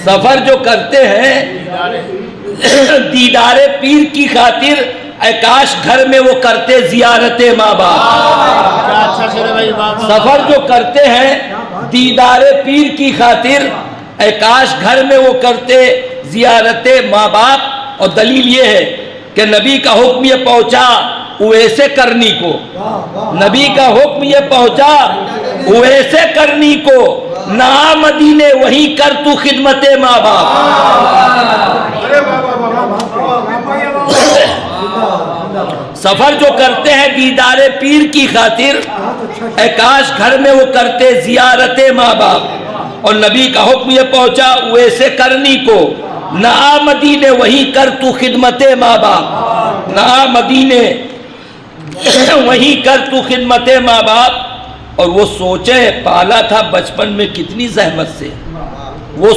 سفر جو کرتے ہیں دیدار پیر کی خاطر، اے کاش گھر میں وہ کرتے زیارت ماں باپ۔ سفر جو کرتے ہیں دیدار پیر کی خاطر، اے کاش گھر میں وہ کرتے زیارت ماں باپ۔ اور دلیل یہ ہے کہ نبی کا حکم یہ پہنچا ویسے کرنی کو، نبی کا حکم یہ پہنچا ویسے کرنی کو، نہ مدینے وہی کر تو خدمت ماں باپ۔ سفر جو کرتے ہیں دیدار پیر کی خاطر، اے کاش گھر میں وہ کرتے زیارت ماں باپ، اور نبی کا حکم یہ پہنچا ویسے کرنی کو، نہ مدینے وہی کر تو خدمت ماں باپ، نہ مدینے وہی کر تو خدمت ماں باپ۔ اور وہ سوچے پالا تھا بچپن میں کتنی زحمت سے، وہ